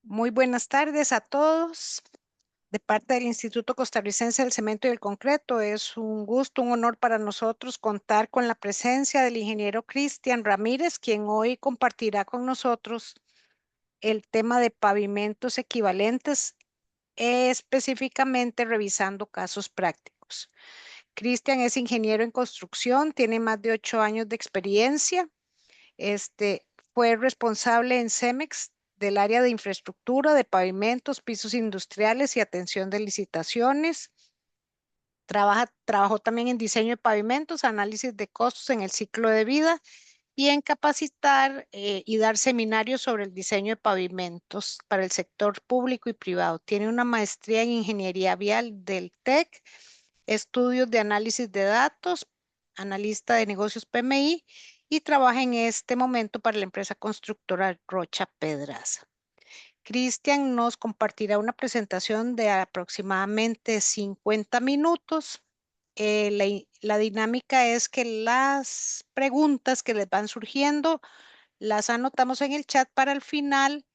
Muy buenas tardes a todos. De parte del Instituto Costarricense del Cemento y el Concreto, es un gusto, un honor para nosotros contar con la presencia del ingeniero Cristian Ramírez, quien hoy compartirá con nosotros el tema de pavimentos equivalentes, específicamente revisando casos prácticos. Cristian es ingeniero en construcción, tiene más de 8 años de experiencia. Este fue responsable en Cemex del área de infraestructura, de pavimentos, pisos industriales y atención de licitaciones. Trabajó también en diseño de pavimentos, análisis de costos en el ciclo de vida y en capacitar y dar seminarios sobre el diseño de pavimentos para el sector público y privado. Tiene una maestría en ingeniería vial del TEC, estudios de análisis de datos, analista de negocios PMI y trabaja en este momento para la empresa constructora Rocha Pedraza. Cristian nos compartirá una presentación de aproximadamente 50 minutos. La dinámica es que las preguntas que les van surgiendo las anotamos en el chat para al final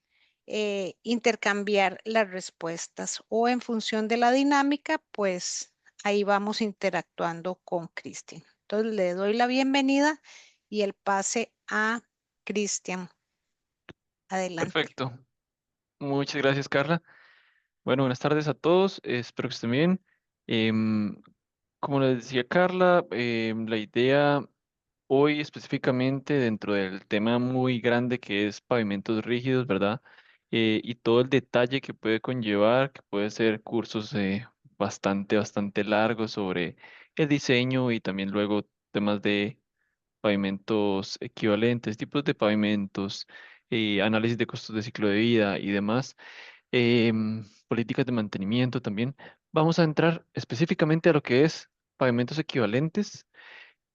intercambiar las respuestas o en función de la dinámica, pues ahí vamos interactuando con Cristian. Entonces le doy la bienvenida y el pase a Cristian. Adelante. Perfecto. Muchas gracias, Carla. Bueno, buenas tardes a todos. Espero que estén bien. Em, Como les decía Carla, la idea hoy específicamente dentro del tema muy grande que es pavimentos rígidos, ¿verdad? Y todo el detalle que puede conllevar, que puede ser cursos bastante largos sobre el diseño y también luego temas de pavimentos equivalentes, tipos de pavimentos, análisis de costos de ciclo de vida y demás, políticas de mantenimiento también. Vamos a entrar específicamente a lo que es pavimentos equivalentes.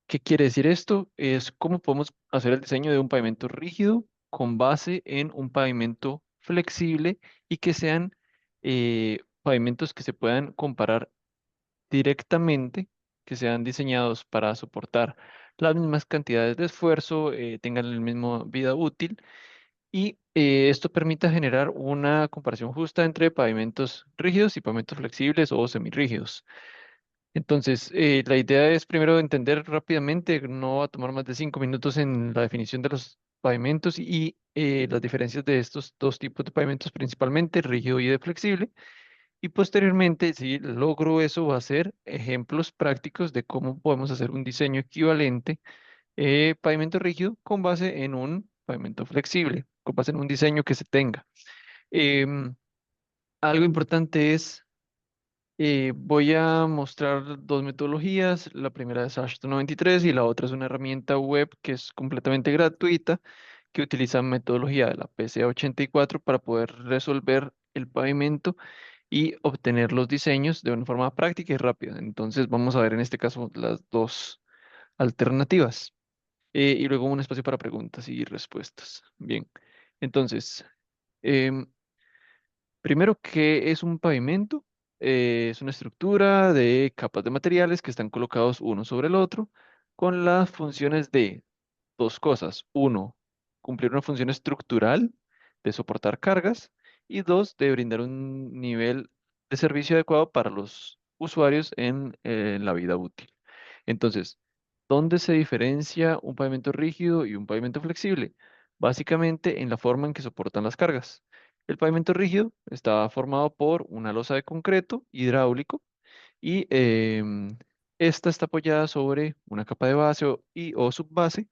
¿Qué quiere decir esto? Es cómo podemos hacer el diseño de un pavimento rígido con base en un pavimento flexible y que sean pavimentos que se puedan comparar directamente, que sean diseñados para soportar las mismas cantidades de esfuerzo, tengan la misma vida útil y esto permita generar una comparación justa entre pavimentos rígidos y pavimentos flexibles o semirrígidos. Entonces, la idea es primero entender rápidamente, no va a tomar más de 5 minutos en la definición de los pavimentos y las diferencias de estos dos tipos de pavimentos, principalmente rígido y de flexible. Y posteriormente, si logro eso, va a ser ejemplos prácticos de cómo podemos hacer un diseño equivalente, pavimento rígido con base en un pavimento flexible, con base en un diseño que se tenga. Em, Algo importante es, voy a mostrar dos metodologías. La primera es Ashton 93 y la otra es una herramienta web que es completamente gratuita, que utiliza metodología de la PCA 84 para poder resolver el pavimento y obtener los diseños de una forma práctica y rápida. Entonces vamos a ver en este caso las dos alternativas y luego un espacio para preguntas y respuestas. Bien, entonces, em, primero, ¿qué es un pavimento? Es una estructura de capas de materiales que están colocados uno sobre el otro con las funciones de dos cosas. Uno, cumplir una función estructural de soportar cargas y dos, de brindar un nivel de servicio adecuado para los usuarios en la vida útil. Entonces, ¿dónde se diferencia un pavimento rígido y un pavimento flexible? Básicamente en la forma en que soportan las cargas. El pavimento rígido está formado por una losa de concreto hidráulico y esta está apoyada sobre una capa de base o subbase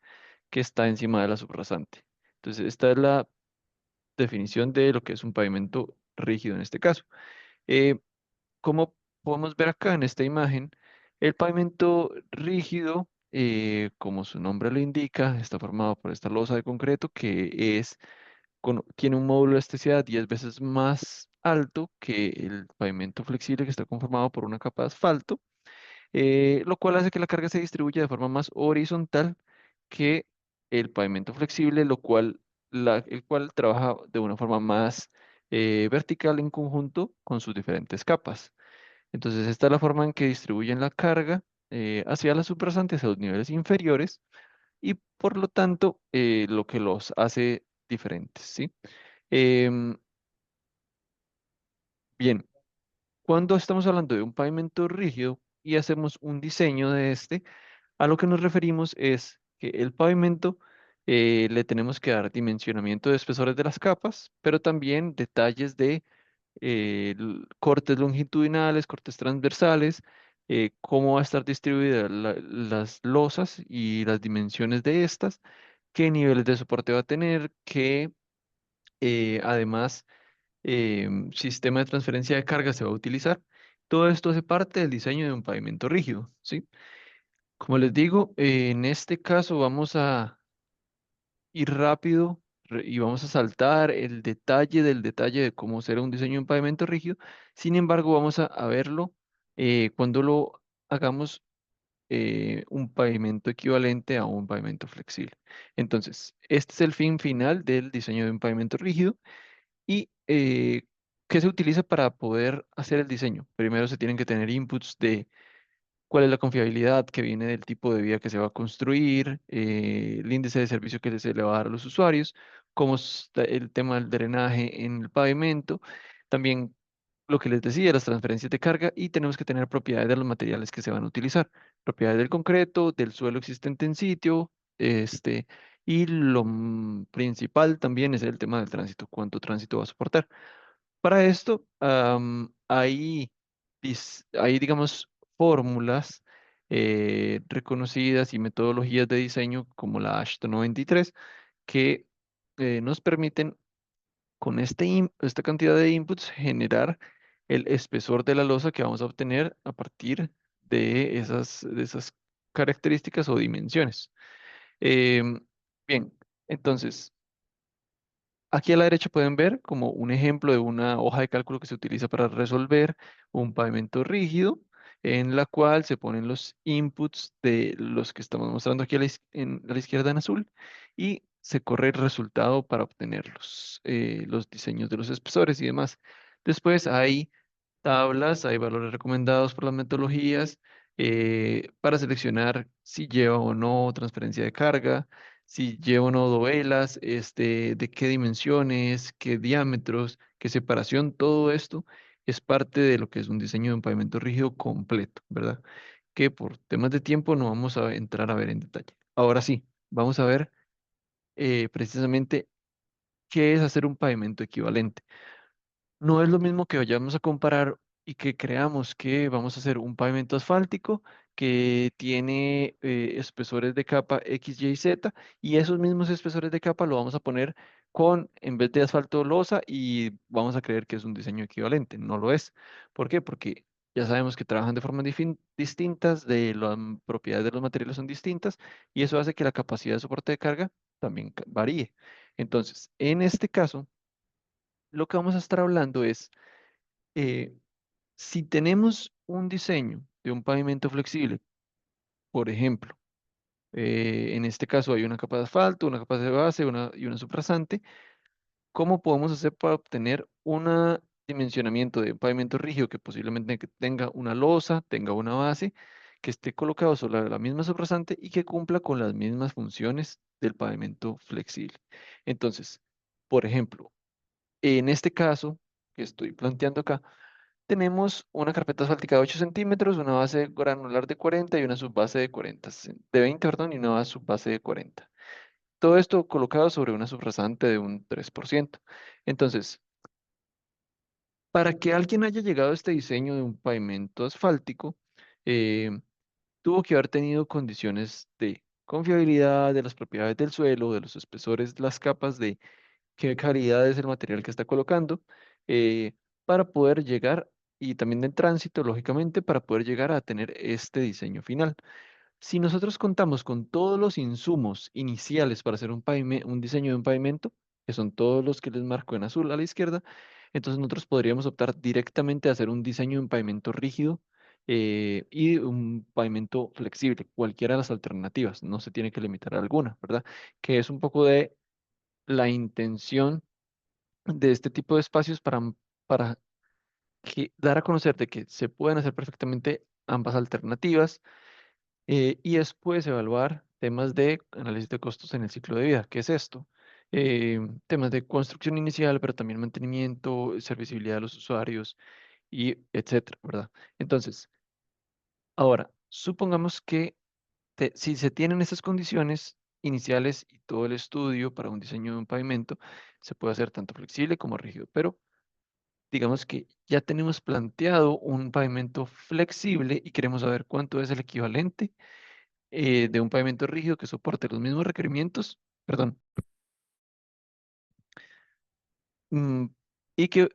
que está encima de la subrasante. Entonces, esta es la definición de lo que es un pavimento rígido en este caso. Eh, Como podemos ver acá en esta imagen, el pavimento rígido, como su nombre lo indica, está formado por esta losa de concreto que tiene un módulo de elasticidad 10 veces más alto que el pavimento flexible que está conformado por una capa de asfalto, lo cual hace que la carga se distribuya de forma más horizontal que el pavimento flexible, el cual trabaja de una forma más vertical en conjunto con sus diferentes capas. Entonces, esta es la forma en que distribuyen la carga hacia las subrasantes a los niveles inferiores y por lo tanto lo que los hace diferentes, ¿sí? Em, Bien, cuando estamos hablando de un pavimento rígido y hacemos un diseño de este, a lo que nos referimos es que el pavimento le tenemos que dar dimensionamiento de espesores de las capas, pero también detalles de cortes longitudinales, cortes transversales, cómo va a estar distribuidas las losas y las dimensiones de estas, qué niveles de soporte va a tener, qué además sistema de transferencia de carga se va a utilizar. Todo esto hace parte del diseño de un pavimento rígido, ¿sí? Como les digo, en este caso vamos a ir rápido y vamos a saltar el detalle del detalle de cómo será un diseño de un pavimento rígido. Sin embargo, vamos a verlo cuando lo hagamos un pavimento equivalente a un pavimento flexible. Entonces, este es el fin final del diseño de un pavimento rígido y ¿qué se utiliza para poder hacer el diseño? Primero se tienen que tener inputs de cuál es la confiabilidad que viene del tipo de vía que se va a construir, el índice de servicio que se le va a dar a los usuarios, cómo está el tema del drenaje en el pavimento, también lo que les decía, las transferencias de carga y tenemos que tener propiedades de los materiales que se van a utilizar, propiedades del concreto, del suelo existente en sitio, y lo principal también es el tema del tránsito, cuánto tránsito va a soportar. Para esto, hay, digamos, fórmulas reconocidas y metodologías de diseño como la ASHTO 93 que nos permiten con esta cantidad de inputs generar el espesor de la losa que vamos a obtener a partir de esas características o dimensiones. Em, Bien, entonces, aquí a la derecha pueden ver como un ejemplo de una hoja de cálculo que se utiliza para resolver un pavimento rígido, en la cual se ponen los inputs de los que estamos mostrando aquí a la izquierda en azul y se corre el resultado para obtener los diseños de los espesores y demás. Después hay tablas, hay valores recomendados por las metodologías para seleccionar si lleva o no transferencia de carga, si lleva o no dovelas, de qué dimensiones, qué diámetros, qué separación, todo esto es parte de lo que es un diseño de un pavimento rígido completo, ¿verdad? Que por temas de tiempo no vamos a entrar a ver en detalle. Ahora sí, vamos a ver precisamente qué es hacer un pavimento equivalente. No es lo mismo que vayamos a comparar y que creamos que vamos a hacer un pavimento asfáltico que tiene espesores de capa X, Y, Z y esos mismos espesores de capa lo vamos a poner en vez de asfalto, losa y vamos a creer que es un diseño equivalente. No lo es. ¿Por qué? Porque ya sabemos que trabajan de formas distintas, las propiedades de los materiales son distintas y eso hace que la capacidad de soporte de carga también varíe. Entonces, en este caso, lo que vamos a estar hablando es eh, si tenemos un diseño de un pavimento flexible, por ejemplo, en este caso hay una capa de asfalto, una capa de base y una subrasante, ¿cómo podemos hacer para obtener un dimensionamiento de un pavimento rígido que posiblemente tenga una losa, tenga una base, que esté colocado sobre la misma subrasante y que cumpla con las mismas funciones del pavimento flexible? Entonces, por ejemplo, en este caso que estoy planteando acá, tenemos una carpeta asfáltica de 8 centímetros, una base granular de 40 y una subbase de 40, de 20, perdón, y una subbase de 40. Todo esto colocado sobre una subrasante de un 3%. Entonces, para que alguien haya llegado a este diseño de un pavimento asfáltico, eh, tuvo que haber tenido condiciones de confiabilidad de las propiedades del suelo, de los espesores, las capas de qué calidad es el material que está colocando, eh, para poder llegar, y también del tránsito, lógicamente, para poder llegar a tener este diseño final. Si nosotros contamos con todos los insumos iniciales para hacer un diseño de un pavimento, que son todos los que les marco en azul a la izquierda, entonces nosotros podríamos optar directamente a hacer un diseño de un pavimento rígido y un pavimento flexible, cualquiera de las alternativas, no se tiene que limitar a alguna, ¿verdad? Que es un poco de la intención de este tipo de espacios para dar a conocer de que se pueden hacer perfectamente ambas alternativas y después evaluar temas de análisis de costos en el ciclo de vida. ¿Qué es esto? temas de construcción inicial, pero también mantenimiento, serviciabilidad de los usuarios y etcétera, ¿verdad? Entonces, ahora, supongamos que si se tienen esas condiciones iniciales y todo el estudio para un diseño de un pavimento, se puede hacer tanto flexible como rígido, pero digamos que ya tenemos planteado un pavimento flexible y queremos saber cuánto es el equivalente de un pavimento rígido que soporte los mismos requerimientos, perdón, mm, y que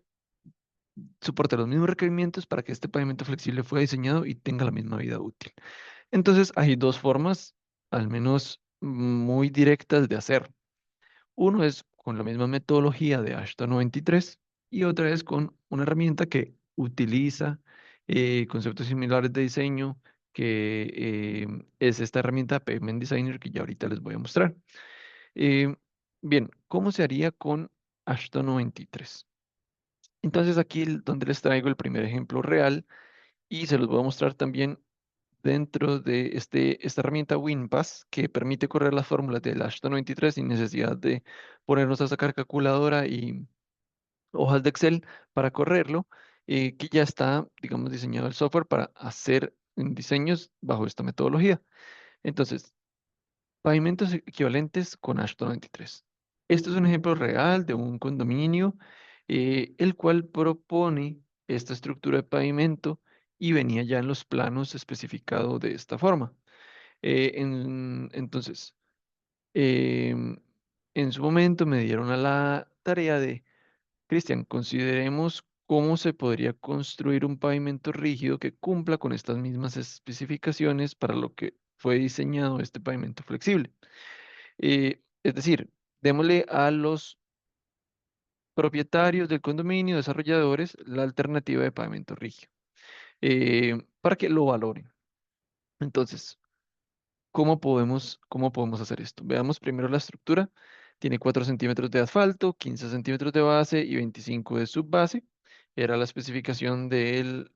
soporte los mismos requerimientos para que este pavimento flexible fue diseñado y tenga la misma vida útil. Entonces, hay dos formas, al menos muy directas de hacerlo. Uno es con la misma metodología de Ashton 93 y otra es con una herramienta que utiliza conceptos similares de diseño, que es esta herramienta Pavement Designer que ya ahorita les voy a mostrar. Eh, bien, ¿cómo se haría con Ashton 93? Entonces aquí donde les traigo el primer ejemplo real y se los voy a mostrar también dentro de esta herramienta WinPass que permite correr las fórmulas del Ashton 93 sin necesidad de ponernos a sacar calculadora y hojas de Excel para correrlo, que ya está, digamos, diseñado el software para hacer diseños bajo esta metodología. Entonces, pavimentos equivalentes con Ashton 93. Este es un ejemplo real de un condominio, el cual propone esta estructura de pavimento y venía ya en los planos especificado de esta forma. Entonces, em, en su momento me dieron a la tarea de, Cristian, consideremos cómo se podría construir un pavimento rígido que cumpla con estas mismas especificaciones para lo que fue diseñado este pavimento flexible. Es decir, démosle a los propietarios del condominio, desarrolladores, la alternativa de pavimento rígido, para que lo valoren. Entonces, ¿cómo podemos hacer esto? Veamos primero la estructura. Tiene 4 centímetros de asfalto, 15 centímetros de base y 25 de subbase. Era la especificación del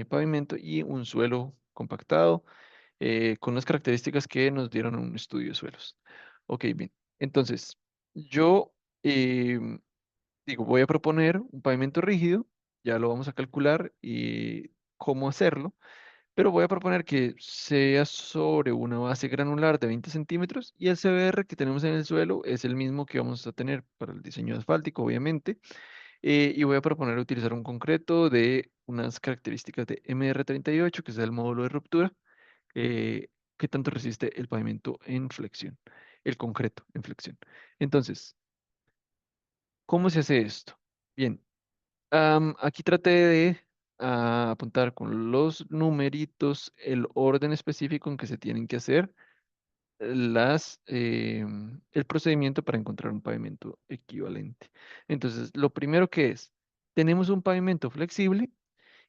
pavimento y un suelo compactado con las características que nos dieron en un estudio de suelos. Ok, bien. Entonces, yo em, digo, voy a proponer un pavimento rígido, ya lo vamos a calcular y cómo hacerlo, pero voy a proponer que sea sobre una base granular de 20 centímetros y el CBR que tenemos en el suelo es el mismo que vamos a tener para el diseño asfáltico, obviamente, y voy a proponer utilizar un concreto de unas características de MR38, que es el módulo de ruptura, que tanto resiste el pavimento en flexión, el concreto en flexión. Entonces, ¿cómo se hace esto? Bien, aquí traté de apuntar con los numeritos el orden específico en que se tienen que hacer el procedimiento para encontrar un pavimento equivalente. Entonces, lo primero que es, tenemos un pavimento flexible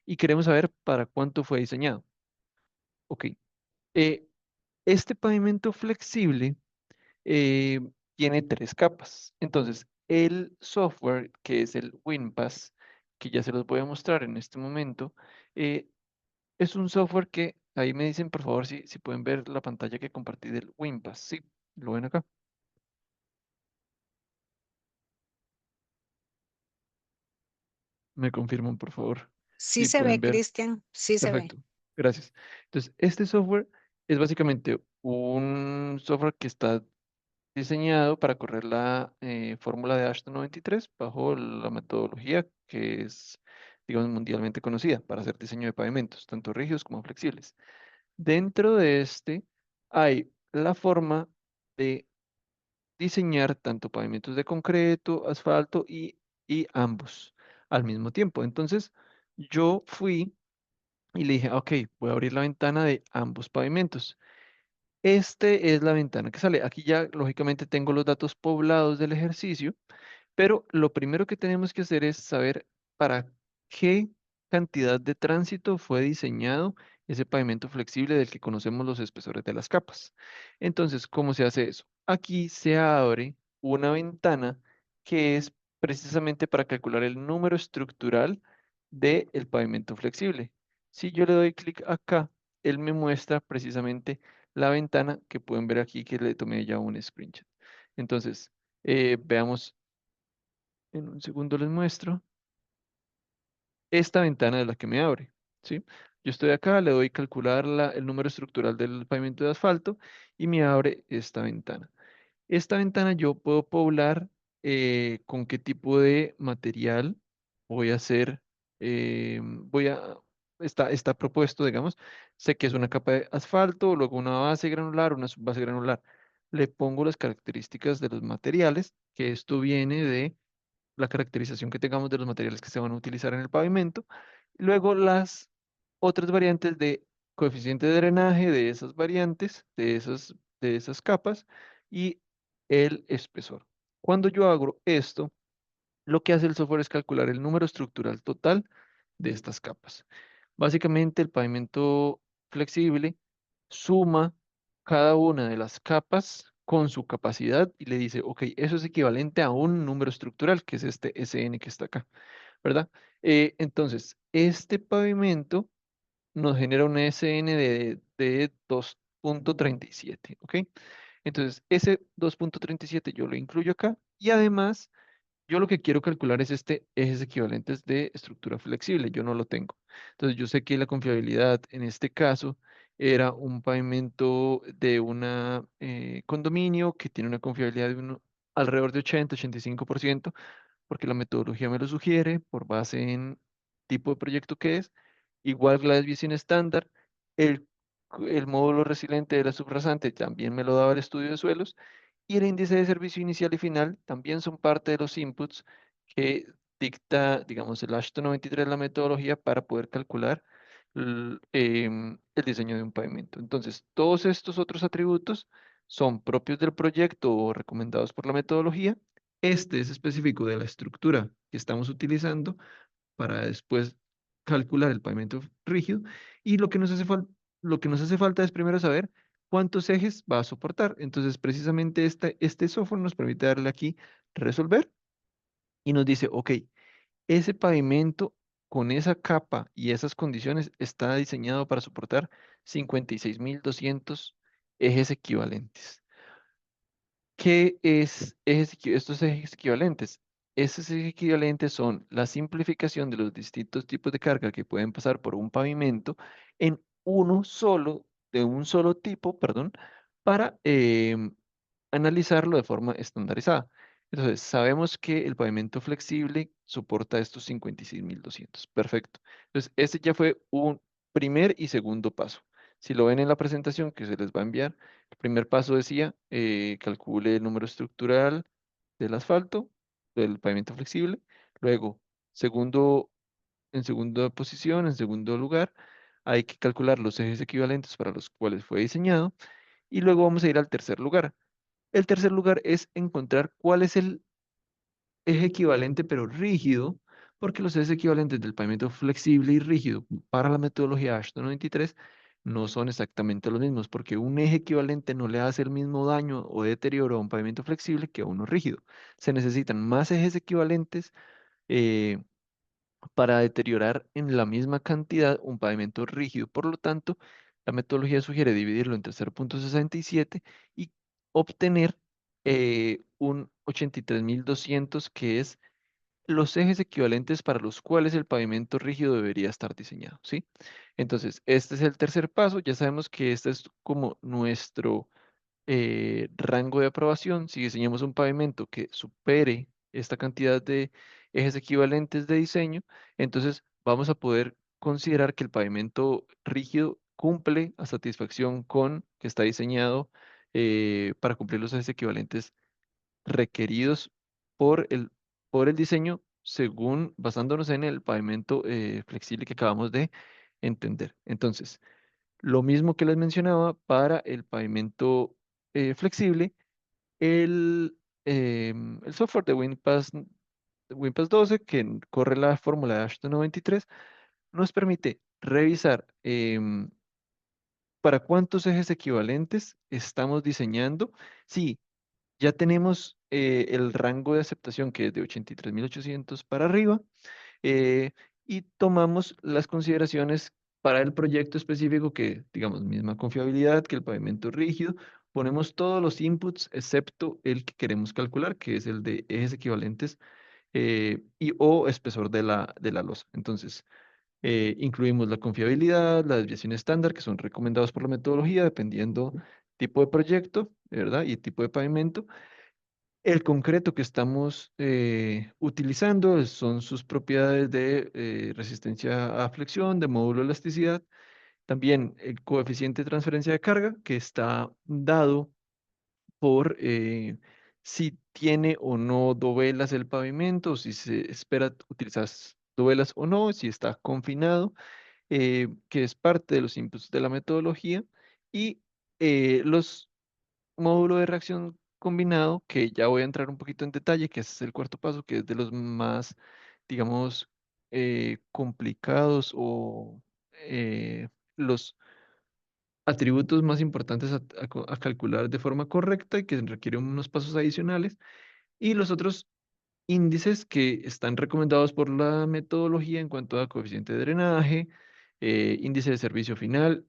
y queremos saber para cuánto fue diseñado. Ok, eh, este pavimento flexible eh, tiene tres capas. Entonces, el software, que es el WinPass, que ya se los voy a mostrar en este momento, eh, es un software que, ahí me dicen por favor si pueden ver la pantalla que compartí del WinPass. Sí, lo ven acá. Me confirman por favor Sí si se pueden ve, ver. Cristian, sí se ve. Perfecto, gracias. Entonces, este software es básicamente un software que está diseñado para correr la fórmula de Ashton 93 bajo la metodología que es, digamos, mundialmente conocida para hacer diseño de pavimentos, tanto rígidos como flexibles. Dentro de este hay la forma de diseñar tanto pavimentos de concreto, asfalto y ambos al mismo tiempo. Entonces, yo fui y le dije, ok, voy a abrir la ventana de ambos pavimentos. Este es la ventana que sale. Aquí ya, lógicamente, tengo los datos poblados del ejercicio, pero lo primero que tenemos que hacer es saber para qué cantidad de tránsito fue diseñado ese pavimento flexible del que conocemos los espesores de las capas. Entonces, ¿cómo se hace eso? Aquí se abre una ventana que es precisamente para calcular el número estructural del pavimento flexible. Si yo le doy clic acá, él me muestra precisamente la ventana que pueden ver aquí que le tomé ya un screenshot. Entonces, Veamos, en un segundo les muestro esta ventana de la que me abre, ¿sí? Yo estoy acá, le doy calcular el número estructural del pavimento de asfalto y me abre esta ventana. Esta ventana yo puedo poblar con qué tipo de material voy a hacer, voy a, está propuesto, digamos, sé que es una capa de asfalto, luego una base granular, una subbase granular. Le pongo las características de los materiales, que esto viene de la caracterización que tengamos de los materiales que se van a utilizar en el pavimento. Luego las otras variantes de coeficiente de drenaje de esas variantes, de esas capas y el espesor. Cuando yo hago esto, lo que hace el software es calcular el número estructural total de estas capas. Básicamente el pavimento flexible suma cada una de las capas con su capacidad y le dice, ok, eso es equivalente a un número estructural, que es este SN que está acá, ¿verdad? Entonces, este pavimento nos genera un SN de 2,37, ¿ok? Entonces, ese 2,37 yo lo incluyo acá y además yo lo que quiero calcular es este ejes equivalentes de estructura flexible. Yo no lo tengo. Entonces yo sé que la confiabilidad en este caso era un pavimento de una condominio que tiene una confiabilidad de alrededor de 80-85%, porque la metodología me lo sugiere por base en tipo de proyecto que es. Igual la desviación estándar, el, el módulo resiliente de la subrasante también me lo daba el estudio de suelos y el índice de servicio inicial y final también son parte de los inputs que dicta, digamos, el Ashton 93 de la metodología para poder calcular el diseño de un pavimento. Entonces, todos estos otros atributos son propios del proyecto o recomendados por la metodología. Este es específico de la estructura que estamos utilizando para después calcular el pavimento rígido y lo que nos hace falta es primero saber cuántos ejes va a soportar. Entonces, precisamente este software nos permite darle aquí resolver y nos dice, ok, ese pavimento con esa capa y esas condiciones está diseñado para soportar 56.200 ejes equivalentes. ¿Qué es estos ejes equivalentes? Estos ejes equivalentes son la simplificación de los distintos tipos de carga que pueden pasar por un pavimento en uno solo, de un solo tipo, perdón, para analizarlo de forma estandarizada. Entonces, sabemos que el pavimento flexible soporta estos 56.200. Perfecto. Entonces, este ya fue un primer y segundo paso. Si lo ven en la presentación que se les va a enviar, el primer paso decía, calcule el número estructural del asfalto, del pavimento flexible. Luego, segundo, en segunda posición, en segundo lugar, hay que calcular los ejes equivalentes para los cuales fue diseñado. Y luego vamos a ir al tercer lugar. El tercer lugar es encontrar cuál es el eje equivalente pero rígido, porque los ejes equivalentes del pavimento flexible y rígido para la metodología Ashton 93 no son exactamente los mismos, porque un eje equivalente no le hace el mismo daño o deterioro a un pavimento flexible que a uno rígido. Se necesitan más ejes equivalentes eh, para deteriorar en la misma cantidad un pavimento rígido. Por lo tanto, la metodología sugiere dividirlo entre 0,67 y obtener un 83.200, que es los ejes equivalentes para los cuales el pavimento rígido debería estar diseñado, ¿sí? Entonces, este es el tercer paso. Ya sabemos que este es como nuestro rango de aprobación. Si diseñamos un pavimento que supere esta cantidad de ejes equivalentes de diseño, entonces vamos a poder considerar que el pavimento rígido cumple a satisfacción con que está diseñado para cumplir los ejes equivalentes requeridos por por el diseño, según basándonos en el pavimento flexible que acabamos de entender. Entonces, lo mismo que les mencionaba para el pavimento flexible, el software de WinPass 12, que corre la fórmula de Ashton 93, nos permite revisar para cuántos ejes equivalentes estamos diseñando. Sí, ya tenemos el rango de aceptación, que es de 83.800 para arriba, eh, y tomamos las consideraciones para el proyecto específico, que, digamos, misma confiabilidad que el pavimento rígido, ponemos todos los inputs excepto el que queremos calcular, que es el de ejes equivalentes y o espesor de la losa. Entonces, incluimos la confiabilidad, la desviación estándar, que son recomendados por la metodología, dependiendo tipo de proyecto, ¿verdad? Y tipo de pavimento. El concreto que estamos utilizando son sus propiedades de resistencia a flexión, de módulo de elasticidad. También el coeficiente de transferencia de carga, que está dado por si tiene o no dovelas el pavimento, si se espera utilizar dovelas o no, si está confinado, que es parte de los inputs de la metodología, y los módulos de reacción combinado, que ya voy a entrar un poquito en detalle, que ese es el cuarto paso, que es de los más, digamos, complicados o los atributos más importantes a calcular de forma correcta y que requieren unos pasos adicionales, y los otros índices que están recomendados por la metodología en cuanto a coeficiente de drenaje, índice de servicio final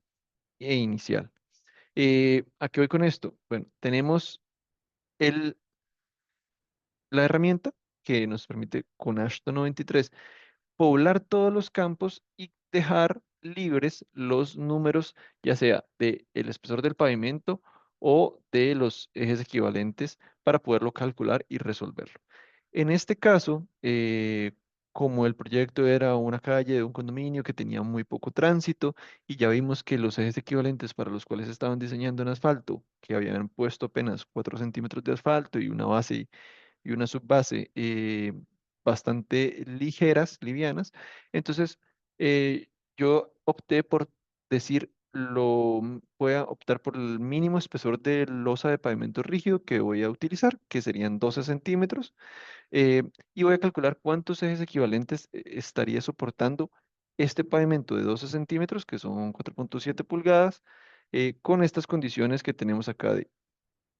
e inicial. ¿A qué voy con esto? Bueno, tenemos el, la herramienta que nos permite con Ashton 93 poblar todos los campos y dejar libres los números, ya sea del espesor del pavimento o de los ejes equivalentes para poderlo calcular y resolverlo. En este caso, como el proyecto era una calle de un condominio que tenía muy poco tránsito y ya vimos que los ejes equivalentes para los cuales estaban diseñando en asfalto, que habían puesto apenas 4 centímetros de asfalto y una base y una subbase bastante ligeras, livianas. Entonces, yo opté por decir, voy a optar por el mínimo espesor de losa de pavimento rígido que voy a utilizar, que serían 12 centímetros, eh, y voy a calcular cuántos ejes equivalentes estaría soportando este pavimento de 12 centímetros, que son 4,7 pulgadas, con estas condiciones que tenemos acá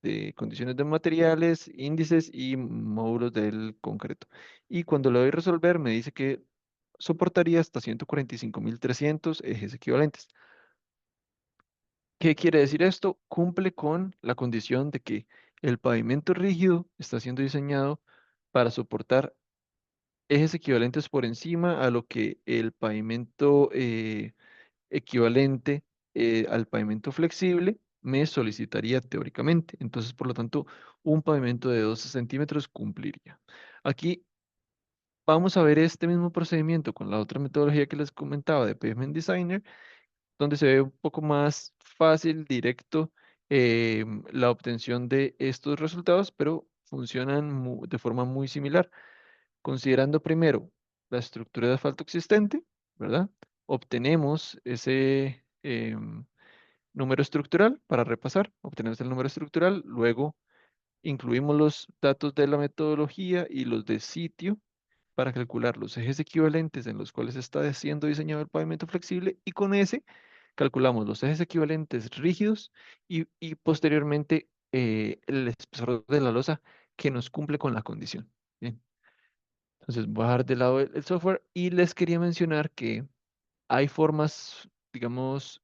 de condiciones de materiales, índices y módulos del concreto. Y cuando le doy resolver, me dice que soportaría hasta 145.300 ejes equivalentes. ¿Qué quiere decir esto? Cumple con la condición de que el pavimento rígido está siendo diseñado para soportar ejes equivalentes por encima a lo que el pavimento equivalente al pavimento flexible me solicitaría teóricamente. Entonces, por lo tanto, un pavimento de 12 centímetros cumpliría. Aquí vamos a ver este mismo procedimiento con la otra metodología que les comentaba de Pavement Designer, donde se ve un poco más fácil, directo, la obtención de estos resultados, pero funcionan de forma muy similar. Considerando primero la estructura de asfalto existente, ¿verdad? Obtenemos ese número estructural para repasar, obtenemos el número estructural, luego incluimos los datos de la metodología y los de sitio para calcular los ejes equivalentes en los cuales está siendo diseñado el pavimento flexible, y con ese calculamos los ejes equivalentes rígidos y posteriormente el espesor de la losa que nos cumple con la condición. Bien. Entonces voy a dejar de lado el software y les quería mencionar que hay formas, digamos,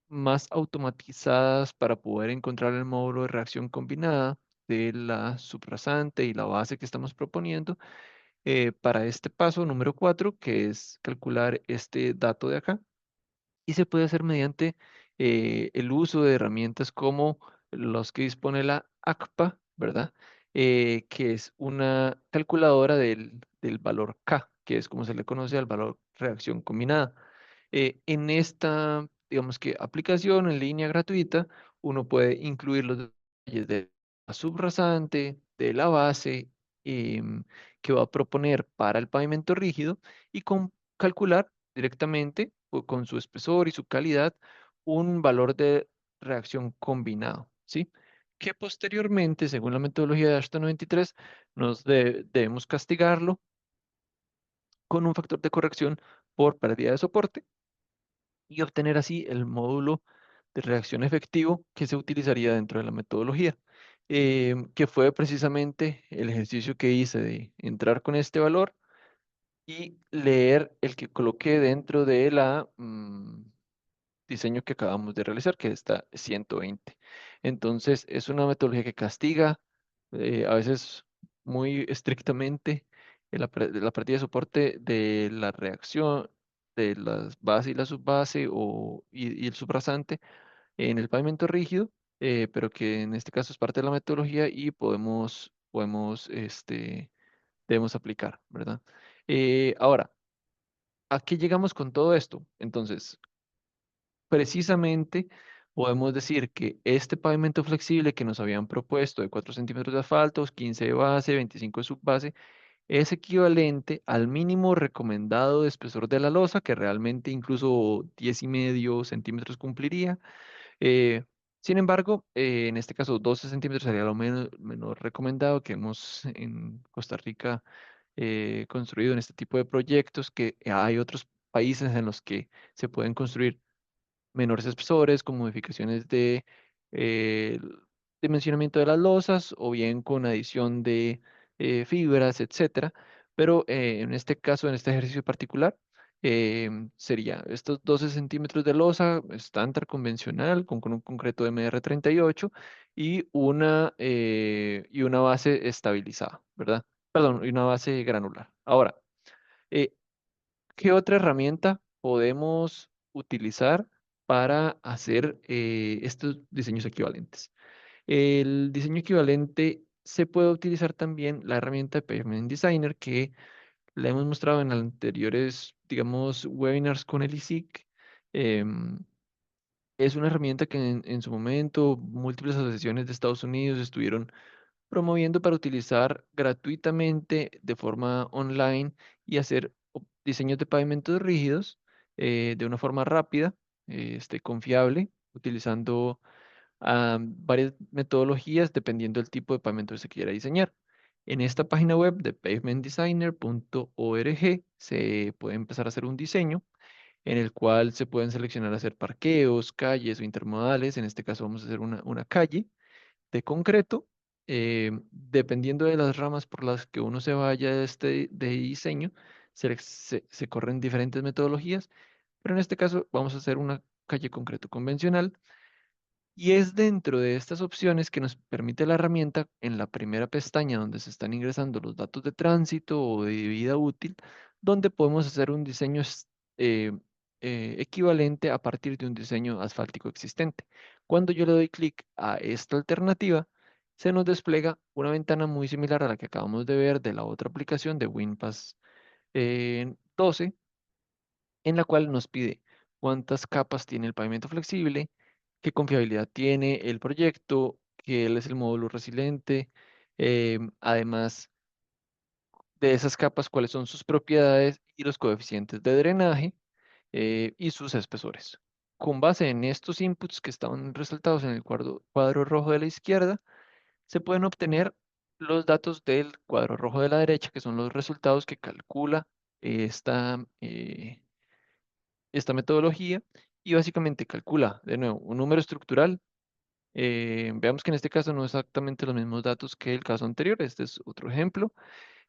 más automatizadas para poder encontrar el módulo de reacción combinada de la subrasante y la base que estamos proponiendo para este paso número 4, que es calcular este dato de acá, y se puede hacer mediante el uso de herramientas como los que dispone la ACPA, ¿verdad? Que es una calculadora del valor K, que es como se le conoce al valor reacción combinada. En esta, digamos que aplicación en línea gratuita, uno puede incluir los detalles de la subrasante, de la base, que va a proponer para el pavimento rígido y calcular directamente con su espesor y su calidad un valor de reacción combinado, ¿sí? Que posteriormente, según la metodología de Ashton 93, debemos castigarlo con un factor de corrección por pérdida de soporte y obtener así el módulo de reacción efectivo que se utilizaría dentro de la metodología, que fue precisamente el ejercicio que hice de entrar con este valor y leer el que coloqué dentro de la diseño que acabamos de realizar, que está 120. Entonces, es una metodología que castiga a veces muy estrictamente la partida de soporte de la reacción de las base y la subbase y el subrasante en el pavimento rígido, pero que en este caso es parte de la metodología y debemos aplicar, ¿verdad? Ahora, ¿a qué llegamos con todo esto? Entonces, precisamente podemos decir que este pavimento flexible que nos habían propuesto de 4 centímetros de asfalto, 15 de base, 25 de subbase, es equivalente al mínimo recomendado de espesor de la losa, que realmente incluso 10,5 centímetros cumpliría. Eh, Sin embargo, en este caso 12 centímetros sería lo menos recomendado que hemos en Costa Rica construido en este tipo de proyectos, que hay otros países en los que se pueden construir menores espesores con modificaciones de dimensionamiento de las losas o bien con adición de fibras, etcétera. Pero en este caso, en este ejercicio particular, sería estos 12 centímetros de losa estándar convencional con un concreto MR38 y una base estabilizada, ¿verdad? Perdón, y una base granular. Ahora, eh, ¿qué otra herramienta podemos utilizar para hacer estos diseños equivalentes? El diseño equivalente se puede utilizar también la herramienta de Pavement Designer que la hemos mostrado en anteriores, digamos, webinars con el ISIC. Em, es una herramienta que en su momento múltiples asociaciones de Estados Unidos estuvieron promoviendo para utilizar gratuitamente de forma online y hacer diseños de pavimentos rígidos de una forma rápida, confiable, utilizando varias metodologías dependiendo del tipo de pavimento que se quiera diseñar. En esta página web de pavementdesigner.org se puede empezar a hacer un diseño en el cual se pueden seleccionar hacer parqueos, calles o intermodales. En este caso vamos a hacer una calle de concreto, dependiendo de las ramas por las que uno se vaya de diseño, se corren diferentes metodologías, pero en este caso vamos a hacer una calle concreto convencional y es dentro de estas opciones que nos permite la herramienta en la primera pestaña donde se están ingresando los datos de tránsito o de vida útil, donde podemos hacer un diseño eh, equivalente a partir de un diseño asfáltico existente. Cuando yo le doy clic a esta alternativa, se nos despliega una ventana muy similar a la que acabamos de ver de la otra aplicación de WinPass 12 en la cual nos pide cuántas capas tiene el pavimento flexible, qué confiabilidad tiene el proyecto, qué es el módulo resiliente, además de esas capas, cuáles son sus propiedades y los coeficientes de drenaje y sus espesores. Con base en estos inputs que están resaltados en el cuadro rojo de la izquierda, se pueden obtener los datos del cuadro rojo de la derecha, que son los resultados que calcula esta, esta metodología y básicamente calcula, de nuevo, un número estructural. Veamos que en este caso no es exactamente los mismos datos que el caso anterior. Este es otro ejemplo.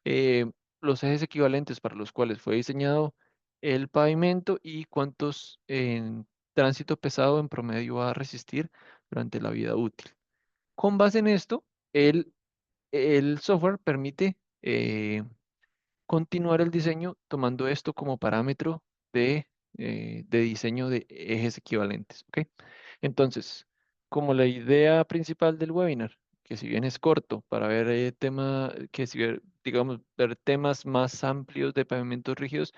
Eh, los ejes equivalentes para los cuales fue diseñado el pavimento y cuántos en tránsito pesado en promedio va a resistir durante la vida útil. Con base en esto, el software permite continuar el diseño tomando esto como parámetro de diseño de ejes equivalentes. ¿Ok? Entonces, como la idea principal del webinar, que si bien es corto para ver digamos, ver temas más amplios de pavimentos rígidos,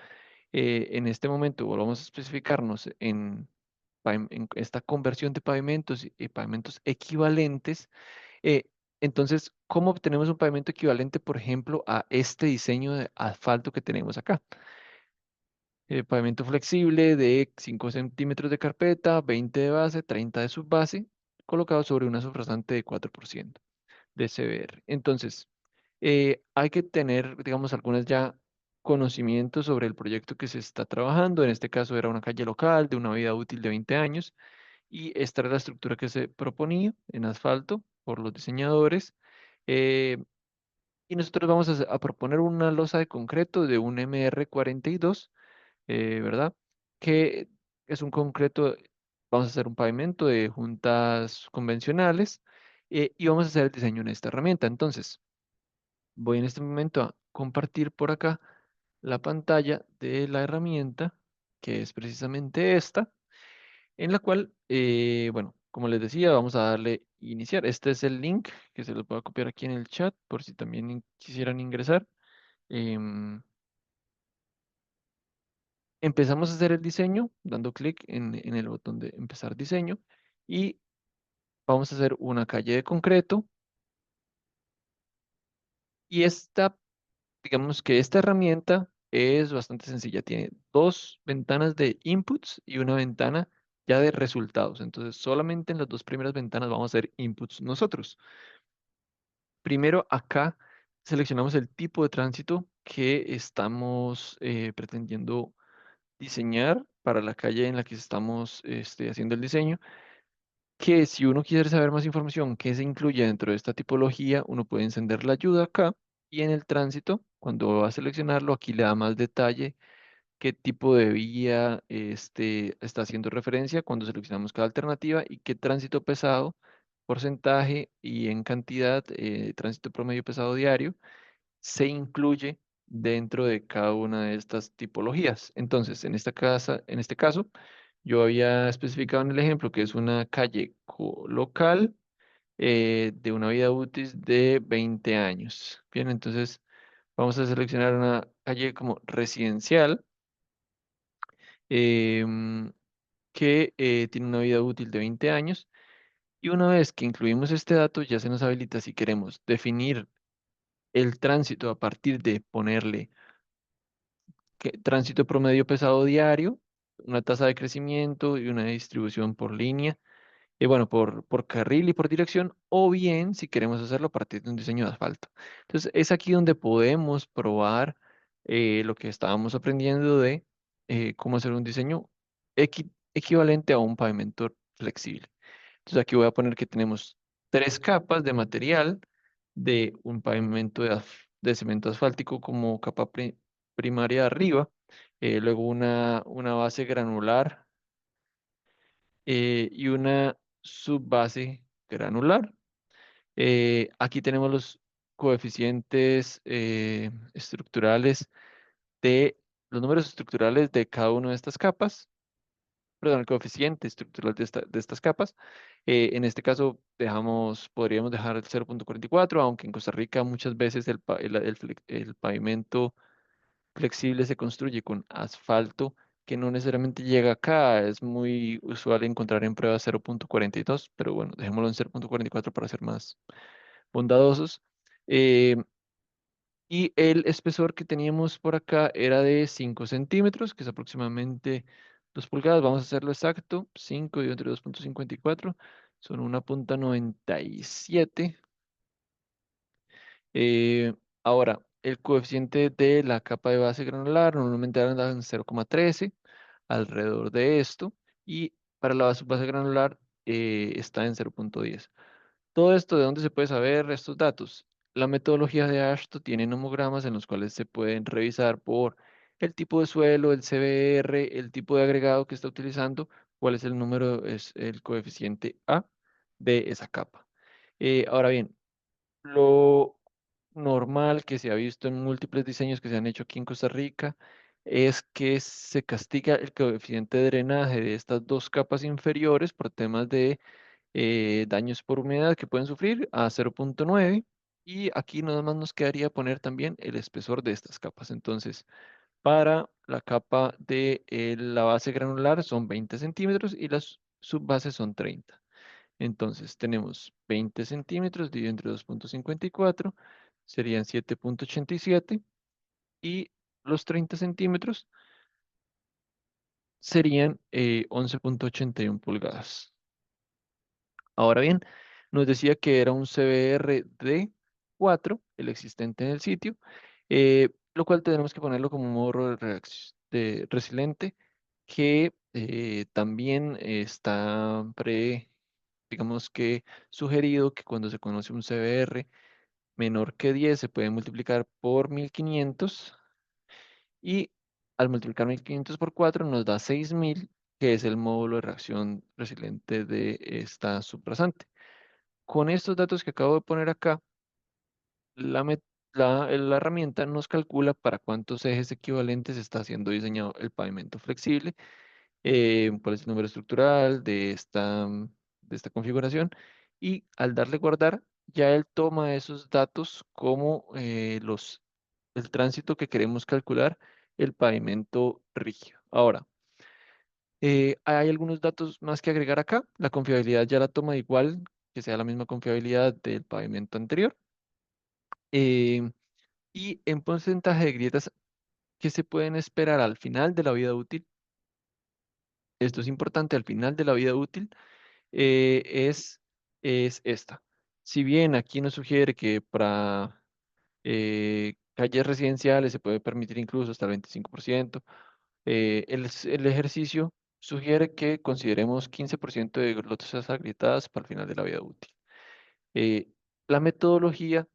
en este momento volvamos a especificarnos en esta conversión de pavimentos y pavimentos equivalentes. eh, entonces, ¿cómo obtenemos un pavimento equivalente, por ejemplo, a este diseño de asfalto que tenemos acá? Pavimento flexible de 5 centímetros de carpeta, 20 de base, 30 de subbase, colocado sobre una sufragante de 4% de CBR. Entonces, hay que tener, digamos, algunos ya conocimientos sobre el proyecto que se está trabajando. En este caso era una calle local de una vida útil de 20 años y esta era la estructura que se proponía en asfalto por los diseñadores. Eh, y nosotros vamos a proponer una losa de concreto de un MR42, ¿verdad? Que es un concreto vamos a hacer un pavimento de juntas convencionales y vamos a hacer el diseño en esta herramienta. Entonces, voy en este momento a compartir por acá la pantalla de la herramienta, que es precisamente esta, en la cual, bueno, como les decía, vamos a darle iniciar. Este es el link que se los voy a copiar aquí en el chat por si también quisieran ingresar. Em, Empezamos a hacer el diseño dando clic en el botón de empezar diseño y vamos a hacer una calle de concreto y digamos que esta herramienta es bastante sencilla. Tiene dos ventanas de inputs y una ventana ya de resultados. Entonces, solamente en las dos primeras ventanas vamos a hacer inputs nosotros. Primero, acá seleccionamos el tipo de tránsito que estamos pretendiendo diseñar para la calle en la que estamos haciendo el diseño. Que si uno quiere saber más información que se incluye dentro de esta tipología, uno puede encender la ayuda acá y en el tránsito, cuando va a seleccionarlo, aquí le da más detalle qué tipo de vía está haciendo referencia cuando seleccionamos cada alternativa y qué tránsito pesado, porcentaje y en cantidad, tránsito promedio pesado diario, se incluye dentro de cada una de estas tipologías. Entonces, en este caso, yo había especificado en el ejemplo que es una calle local de una vida útil de 20 años. Bien, entonces vamos a seleccionar una calle como residencial em, que tiene una vida útil de 20 años. Y una vez que incluimos este dato, ya se nos habilita si queremos definir el tránsito a partir de ponerle tránsito promedio pesado diario, una tasa de crecimiento y una distribución por línea, bueno, por carril y por dirección, o bien si queremos hacerlo a partir de un diseño de asfalto. Entonces, es aquí donde podemos probar lo que estábamos aprendiendo de cómo hacer un diseño equivalente a un pavimento flexible. Entonces, aquí voy a poner que tenemos tres capas de material de un pavimento de cemento asfáltico como capa primaria arriba, luego una base granular y una subbase granular. Aquí tenemos los coeficientes estructurales los números estructurales de cada una de estas capas, perdón, el coeficiente estructural de estas capas. En este caso podríamos dejar el 0,44, aunque en Costa Rica muchas veces el pavimento flexible se construye con asfalto que no necesariamente llega acá. Es muy usual encontrar en pruebas 0,42, pero bueno, dejémoslo en 0,44 para ser más bondadosos. Eh, y el espesor que teníamos por acá era de 5 centímetros, que es aproximadamente 2 pulgadas. Vamos a hacerlo exacto. 5 y entre 2,54 son 1,97. Eh, Ahora, el coeficiente de la capa de base granular normalmente anda en 0,13, alrededor de esto. Y para la base granular está en 0,10. Todo esto, ¿de dónde se puede saber estos datos? La metodología de AASHTO tiene nomogramas en los cuales se pueden revisar por el tipo de suelo, el CBR, el tipo de agregado que está utilizando, cuál es el número, es el coeficiente A de esa capa. Ahora bien, lo normal que se ha visto en múltiples diseños que se han hecho aquí en Costa Rica es que se castiga el coeficiente de drenaje de estas dos capas inferiores por temas de daños por humedad que pueden sufrir a 0,9 y aquí nada más nos quedaría poner también el espesor de estas capas. Entonces, para la capa de la base granular son 20 centímetros y las subbases son 30. Entonces, tenemos 20 centímetros dividido entre 2,54 serían 7,87 y los 30 centímetros serían 11,81 pulgadas. Ahora bien, nos decía que era un CBR de 4, el existente en el sitio, lo cual tenemos que ponerlo como modo resiliente, que también está digamos que sugerido que cuando se conoce un CBR menor que 10 se puede multiplicar por 1500 y al multiplicar 1500 por 4 nos da 6000 que es el módulo de reacción resiliente de esta subrasante. Con estos datos que acabo de poner acá, la, met- la herramienta nos calcula para cuántos ejes equivalentes está siendo diseñado el pavimento flexible, cuál es el número estructural de esta configuración, y al darle guardar, ya él toma esos datos como el tránsito que queremos calcular, el pavimento rígido. Ahora, hay algunos datos más que agregar acá. La confiabilidad ya la toma igual, que sea la misma confiabilidad del pavimento anterior. Eh, y en porcentaje de grietas que se pueden esperar al final de la vida útil, esto es importante, al final de la vida útil, eh, es, es esta. Si bien aquí nos sugiere que para calles residenciales se puede permitir incluso hasta el 25%, el ejercicio sugiere que consideremos 15% de losas agrietadas para el final de la vida útil. Eh, la metodología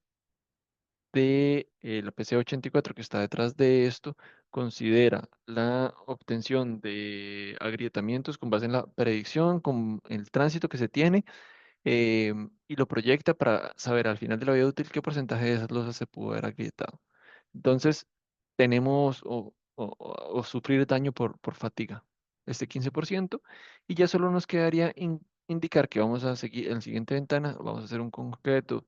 de la PC84 que está detrás de esto considera la obtención de agrietamientos con base en la predicción, con el tránsito que se tiene, y lo proyecta para saber al final de la vida útil qué porcentaje de esas losas se pudo haber agrietado. Entonces, tenemos o sufrir daño por fatiga, este 15%, y ya solo nos quedaría indicar que vamos a seguir en la siguiente ventana, vamos a hacer un concreto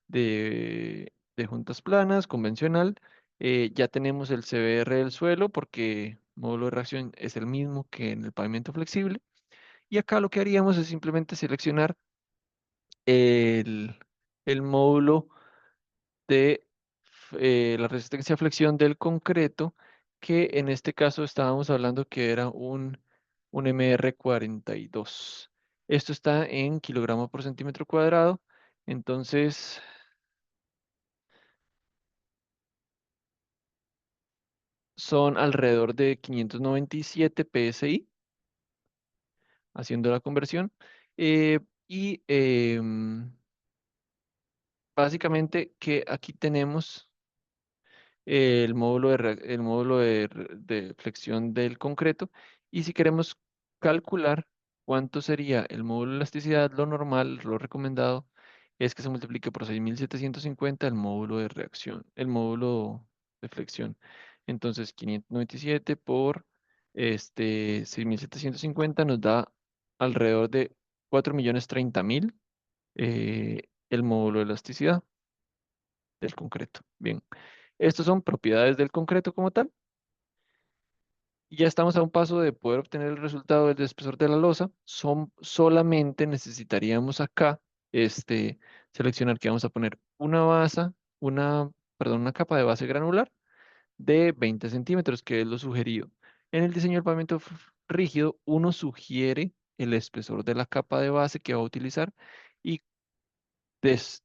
de juntas planas convencional. Ya tenemos el CBR del suelo porque módulo de reacción es el mismo que en el pavimento flexible. Y acá lo que haríamos es simplemente seleccionar el, el módulo de la resistencia a flexión del concreto, que en este caso estábamos hablando que era un MR42. Esto está en kilogramos por centímetro cuadrado. Entonces, son alrededor de 597 PSI, haciendo la conversión. Eh, y básicamente que aquí tenemos el módulo de flexión del concreto. Y si queremos calcular cuánto sería el módulo de elasticidad, lo normal, lo recomendado, es que se multiplique por 6750 el módulo de reacción, el módulo de flexión. Entonces, 597 por 6750 nos da alrededor de 4.030.000 el módulo de elasticidad del concreto. Bien. Estas son propiedades del concreto como tal. Y ya estamos a un paso de poder obtener el resultado del espesor de la losa. Solamente necesitaríamos acá seleccionar que vamos a poner perdón, una capa de base granular de 20 centímetros, que es lo sugerido. En el diseño del pavimento rígido, uno sugiere el espesor de la capa de base que va a utilizar, y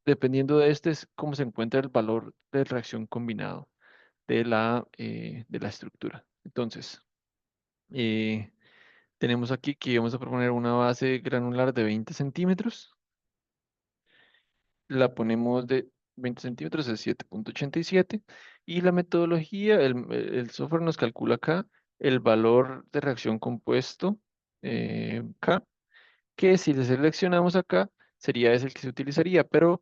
dependiendo de este es cómo se encuentra el valor de reacción combinado de la estructura. Entonces, eh, tenemos aquí que vamos a proponer una base granular de 20 centímetros. La ponemos de 20 centímetros, es 7.87. Y la metodología, el software nos calcula acá el valor de reacción compuesto K, que si le seleccionamos acá, sería ese el que se utilizaría, pero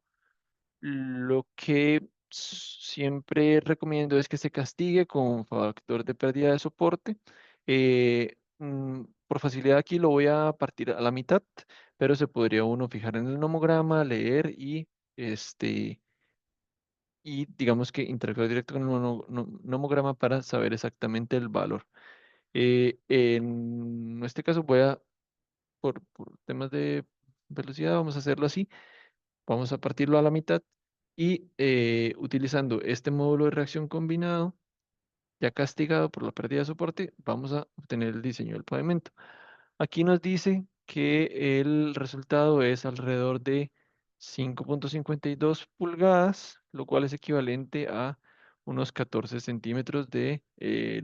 lo que siempre recomiendo es que se castigue con factor de pérdida de soporte. Por facilidad aquí lo voy a partir a la mitad, pero se podría uno fijar en el nomograma, leer este, y digamos que interactuar directo con el nomograma para saber exactamente el valor. En este caso por temas de velocidad, vamos a hacerlo así. Vamos a partirlo a la mitad y utilizando este módulo de reacción combinado, ya castigado por la pérdida de soporte, vamos a obtener el diseño del pavimento. Aquí nos dice que el resultado es alrededor de 5.52 pulgadas, lo cual es equivalente a unos 14 centímetros de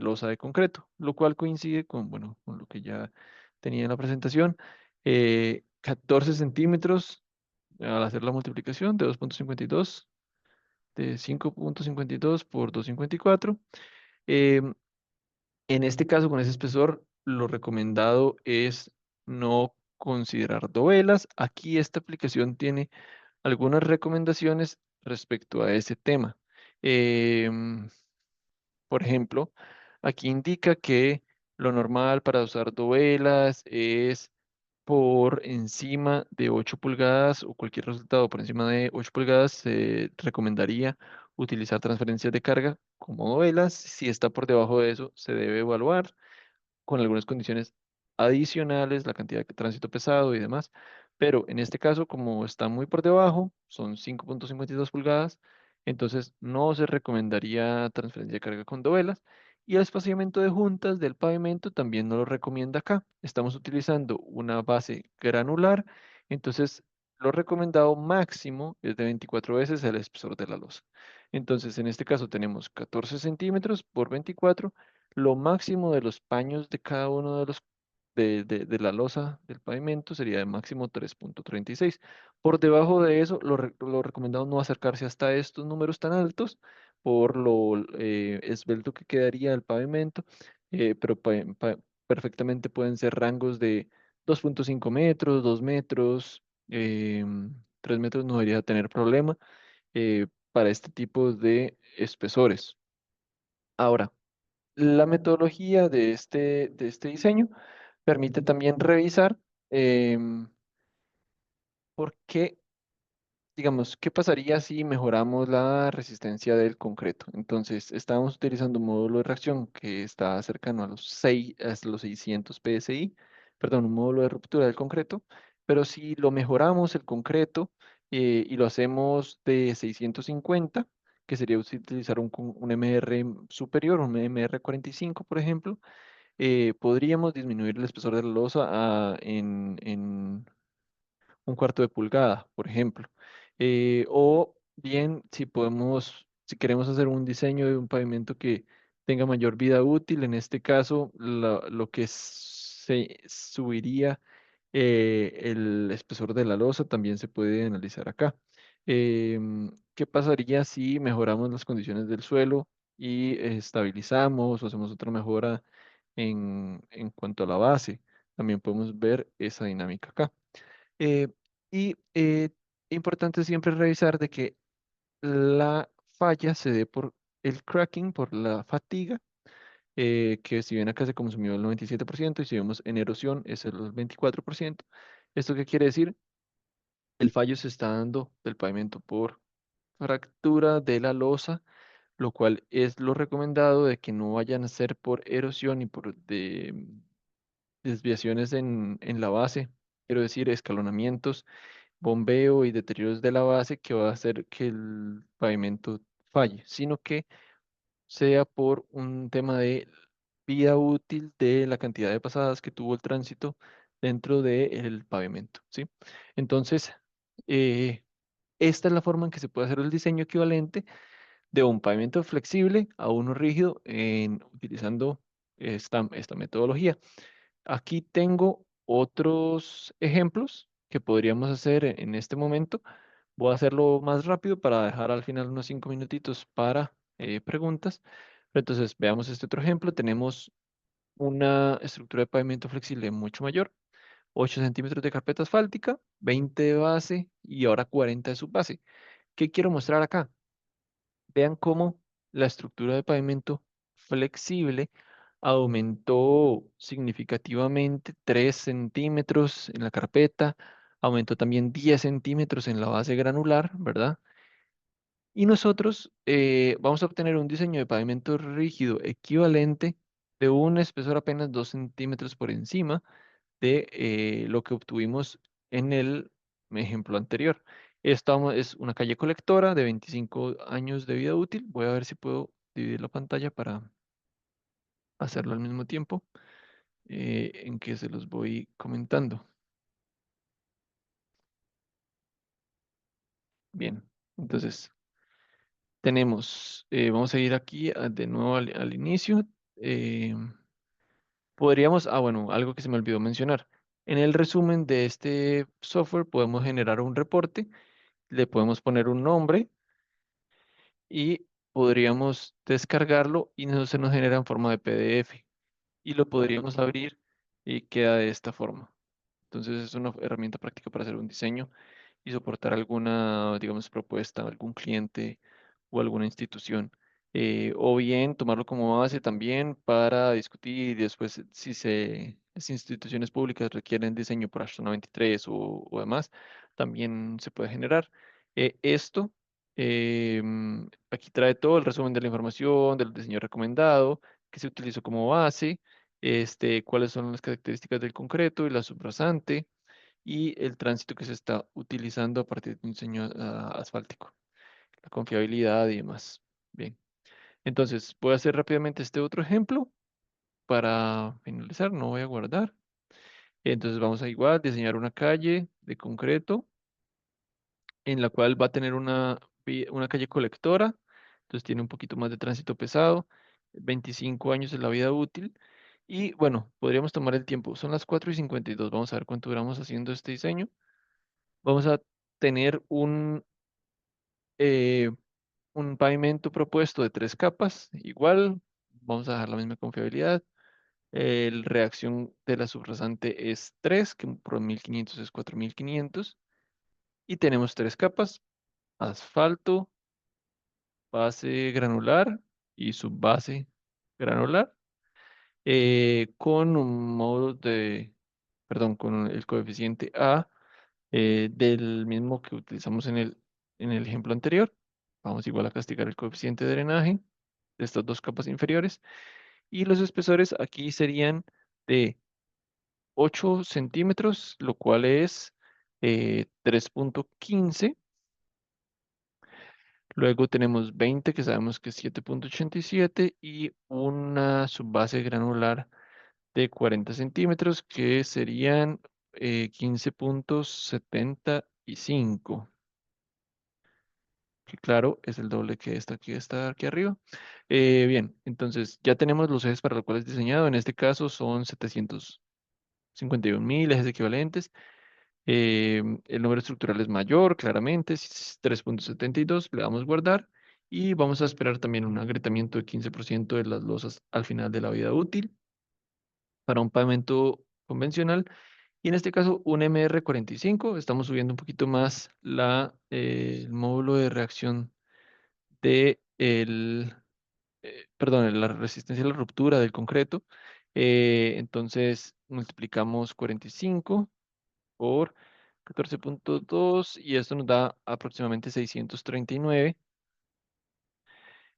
losa de concreto, lo cual coincide con, bueno, con lo que ya tenía en la presentación. 14 centímetros al hacer la multiplicación de 2.52, de 5.52 por 254. em, en este caso, con ese espesor, lo recomendado es no considerar dovelas. Aquí esta aplicación tiene algunas recomendaciones respecto a ese tema. Em, por ejemplo, aquí indica que lo normal para usar dovelas es por encima de 8 pulgadas o cualquier resultado por encima de 8 pulgadas, se recomendaría utilizar transferencias de carga como dovelas. Si está por debajo de eso, se debe evaluar con algunas condiciones adicionales, la cantidad de tránsito pesado y demás. Pero en este caso, como está muy por debajo, son 5.52 pulgadas, entonces no se recomendaría transferencia de carga con dovelas. Y el espaciamiento de juntas del pavimento también no lo recomienda acá. Estamos utilizando una base granular, entonces lo recomendado máximo es de 24 veces el espesor de la losa. Entonces, en este caso tenemos 14 centímetros por 24. Lo máximo de los paños de cada uno de los de la losa del pavimento sería de máximo 3.36. Por debajo de eso, lo recomendado no acercarse hasta estos números tan altos por lo esbelto que quedaría el pavimento, pero perfectamente pueden ser rangos de 2.5 metros, 2 metros, 3 metros no debería tener problema para este tipo de espesores. Ahora, la metodología de este diseño permite también revisar por qué, digamos, qué pasaría si mejoramos la resistencia del concreto. Entonces, estamos utilizando un módulo de reacción que está cercano a los 6, a los 600 PSI, perdón, un módulo de ruptura del concreto, pero si lo mejoramos el concreto y lo hacemos de 650, que sería utilizar un MR superior, un MR 45, por ejemplo, podríamos disminuir el espesor de la losa en un cuarto de pulgada, por ejemplo. O bien, si podemos, si queremos hacer un diseño de un pavimento que tenga mayor vida útil, en este caso, lo que se subiría el espesor de la losa también se puede analizar acá. ¿Qué pasaría si mejoramos las condiciones del suelo y estabilizamos o hacemos otra mejora en cuanto a la base? También podemos ver esa dinámica acá. Eh, y importante siempre revisar de que la falla se dé por el cracking, por la fatiga, que si bien acá se consumió el 97% y si vemos en erosión es el 24%. ¿Esto qué quiere decir? El fallo se está dando del pavimento por fractura de la losa, lo cual es lo recomendado de que no vayan a ser por erosión y por desviaciones en la base, quiero decir, escalonamientos, bombeo y deterioros de la base que va a hacer que el pavimento falle, sino que sea por un tema de vida útil de la cantidad de pasadas que tuvo el tránsito dentro del pavimento, ¿sí? Entonces, eh, esta es la forma en que se puede hacer el diseño equivalente de un pavimento flexible a uno rígido utilizando esta metodología. Aquí tengo otros ejemplos que podríamos hacer en este momento. Voy a hacerlo más rápido para dejar al final unos 5 minutitos para preguntas. Pero entonces, veamos este otro ejemplo. Tenemos una estructura de pavimento flexible mucho mayor, 8 centímetros de carpeta asfáltica, 20 de base y ahora 40 de subbase. ¿Qué quiero mostrar acá? Vean cómo la estructura de pavimento flexible aumentó significativamente 3 centímetros en la carpeta, aumentó también 10 centímetros en la base granular, ¿verdad? Y nosotros vamos a obtener un diseño de pavimento rígido equivalente de un espesor apenas 2 centímetros por encima de lo que obtuvimos en el ejemplo anterior. Esta es una calle colectora de 25 años de vida útil. Voy a ver si puedo dividir la pantalla para hacerlo al mismo tiempo en que se los voy comentando. Bien, entonces tenemos, vamos a ir aquí de nuevo al inicio. eh, Podríamos, bueno, algo que se me olvidó mencionar. En el resumen de este software podemos generar un reporte, le podemos poner un nombre y podríamos descargarlo y no se nos genera en forma de PDF. y lo podríamos abrir y queda de esta forma. Entonces es una herramienta práctica para hacer un diseño y soportar alguna, digamos, propuesta, algún cliente o alguna institución. O bien tomarlo como base también para discutir y después si las instituciones públicas requieren diseño por h 93 o demás, también se puede generar. Esto aquí trae todo el resumen de la información, del diseño recomendado, que se utilizó como base, cuáles son las características del concreto y la subrasante y el tránsito que se está utilizando a partir de un diseño asfáltico, la confiabilidad y demás. Bien, entonces voy a hacer rápidamente este otro ejemplo para finalizar, no voy a guardar. Entonces vamos a igual diseñar una calle de concreto en la cual va a tener una calle colectora, entonces tiene un poquito más de tránsito pesado, 25 años es la vida útil. Y bueno, podríamos tomar el tiempo. Son las 4:52. Vamos a ver cuánto duramos haciendo este diseño. Vamos a tener eh, un pavimento propuesto de 3 capas. Igual, vamos a dejar la misma confiabilidad. El reacción de la subrasante es 3, que por 1500 es 4500. Y tenemos 3 capas: asfalto, base granular y subbase granular. Con un módulo perdón, con el coeficiente A del mismo que utilizamos en el ejemplo anterior. Vamos igual a castigar el coeficiente de drenaje de estas 2 capas inferiores. Y los espesores aquí serían de 8 centímetros, lo cual es 3,15. Luego tenemos 20, que sabemos que es 7,87, y una subbase granular de 40 centímetros, que serían 15,75, que claro, es el doble que está aquí arriba. Bien, entonces ya tenemos los ejes para los cuales diseñado. En este caso son 751.000 ejes equivalentes. El número estructural es mayor, claramente, es 3,72. Le damos guardar y vamos a esperar también un agrietamiento de 15% de las losas al final de la vida útil para un pavimento convencional. Y en este caso, un MR45. Estamos subiendo un poquito más el módulo de reacción de perdón, la resistencia a la ruptura del concreto. Entonces, multiplicamos 45 por 14,2 y esto nos da aproximadamente 639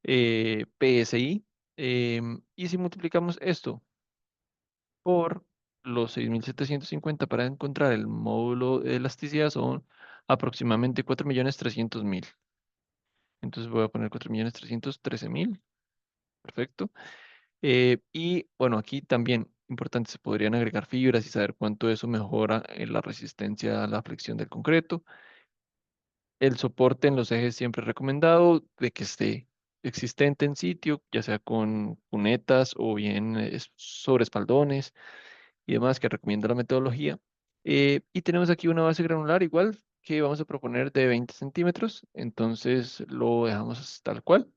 PSI. Y si multiplicamos esto por los 6.750 para encontrar el módulo de elasticidad, son aproximadamente 4.300.000. Entonces voy a poner 4.313.000. Perfecto. Y bueno, aquí también importante, se podrían agregar fibras y saber cuánto eso mejora en la resistencia a la flexión del concreto. El soporte en los ejes siempre recomendado de que esté existente en sitio, ya sea con cunetas o bien sobre espaldones y demás, que recomienda la metodología. Y tenemos aquí una base granular igual que vamos a proponer de 20 centímetros, entonces lo dejamos tal cual.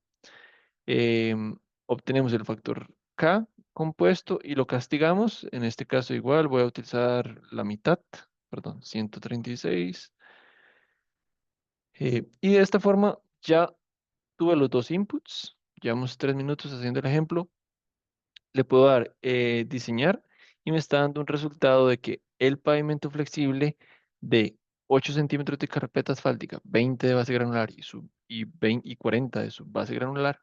Obtenemos el factor K compuesto y lo castigamos. En este caso igual voy a utilizar la mitad, perdón, 136. Y de esta forma ya tuve los dos inputs. Llevamos 3 minutos haciendo el ejemplo. Le puedo dar diseñar y me está dando un resultado de que el pavimento flexible de 8 centímetros de carpeta asfáltica, 20 de base granular y 40 de su base granular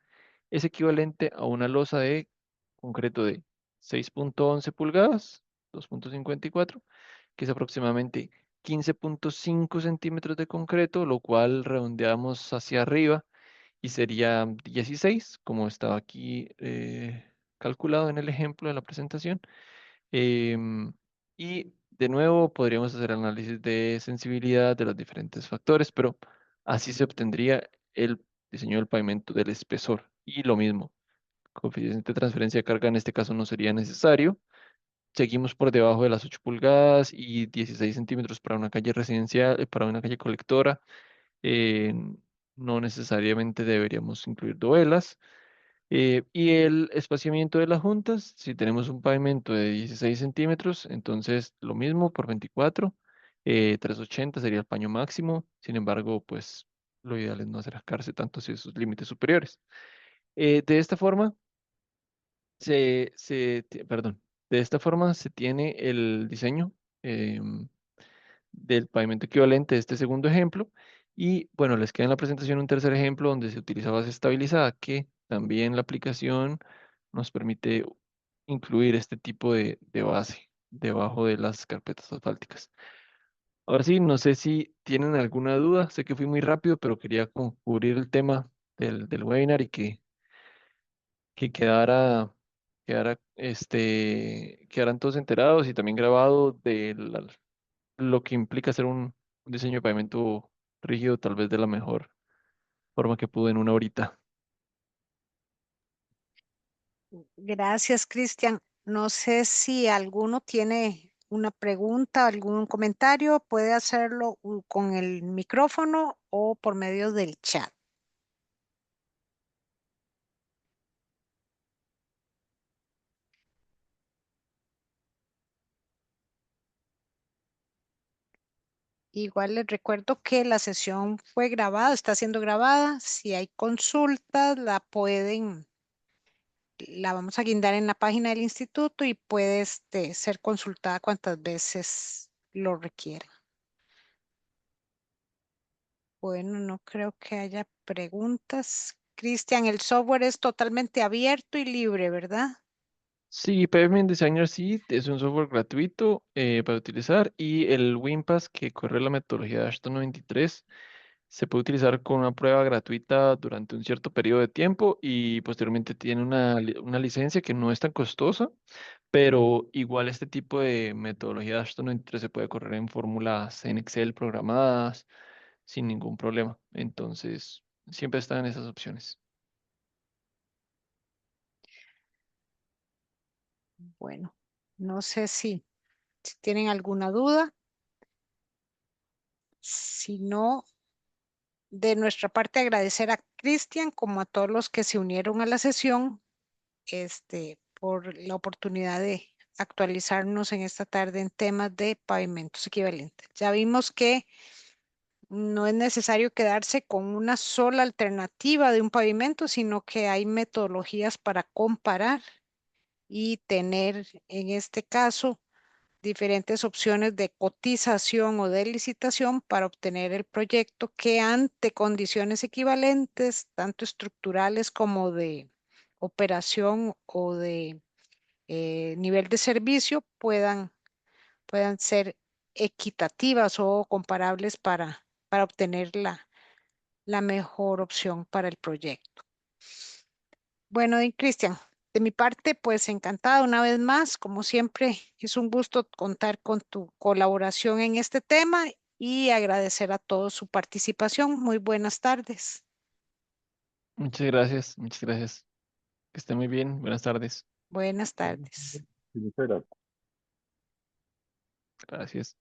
es equivalente a una losa de concreto de 6,11 pulgadas, 2,54, que es aproximadamente 15,5 centímetros de concreto, lo cual redondeamos hacia arriba y sería 16, como estaba aquí calculado en el ejemplo de la presentación. Em, y de nuevo podríamos hacer análisis de sensibilidad de los diferentes factores, pero así se obtendría el diseño del pavimento del espesor. Y lo mismo, coeficiente de transferencia de carga en este caso no sería necesario. Seguimos por debajo de las 8 pulgadas y 16 centímetros para una calle residencial, para una calle colectora. eh, no necesariamente deberíamos incluir dovelas. Y el espaciamiento de las juntas, si tenemos un pavimento de 16 centímetros, entonces lo mismo por 24, 380 sería el paño máximo. Sin embargo, pues lo ideal es no acercarse tanto hacia esos límites superiores. De esta forma, perdón, de esta forma se tiene el diseño em, del pavimento equivalente de este segundo ejemplo. Y bueno, les queda en la presentación un tercer ejemplo donde se utiliza base estabilizada, que también la aplicación nos permite incluir este tipo de base debajo de las carpetas asfálticas. Ahora sí, no sé si tienen alguna duda. Sé que fui muy rápido, pero quería cubrir el tema del webinar y que quedaran todos enterados y también grabado de lo que implica hacer un diseño de pavimento rígido, tal vez de la mejor forma que pude en una horita. Gracias, Cristian. No sé si alguno tiene una pregunta, algún comentario, puede hacerlo con el micrófono o por medio del chat. Igual les recuerdo que la sesión fue grabada, está siendo grabada. Si hay consultas, la vamos a guindar en la página del instituto y puede ser consultada cuantas veces lo requiera. Bueno, no creo que haya preguntas. Cristian, el software es totalmente abierto y libre, ¿verdad? Sí, Pavement Designer sí es un software gratuito para utilizar y el WinPass que corre la metodología de Ashton 93 se puede utilizar con una prueba gratuita durante un cierto periodo de tiempo y posteriormente tiene una licencia que no es tan costosa, pero igual este tipo de metodología de Ashton 93 se puede correr en fórmulas en Excel programadas sin ningún problema. Entonces, siempre están esas opciones. Bueno, no sé si tienen alguna duda. Si no, de nuestra parte agradecer a Cristian como a todos los que se unieron a la sesión, por la oportunidad de actualizarnos en esta tarde en temas de pavimentos equivalentes. Ya vimos que no es necesario quedarse con una sola alternativa de un pavimento, sino que hay metodologías para comparar y tener, en este caso, diferentes opciones de cotización o de licitación para obtener el proyecto que ante condiciones equivalentes, tanto estructurales como de operación o de nivel de servicio, puedan ser equitativas o comparables para obtener la mejor opción para el proyecto. Bueno, y Cristian, de mi parte, pues encantada una vez más. Como siempre, es un gusto contar con tu colaboración en este tema y agradecer a todos su participación. Muy buenas tardes. Muchas gracias, muchas gracias. Que esté muy bien. Buenas tardes. Buenas tardes. Gracias.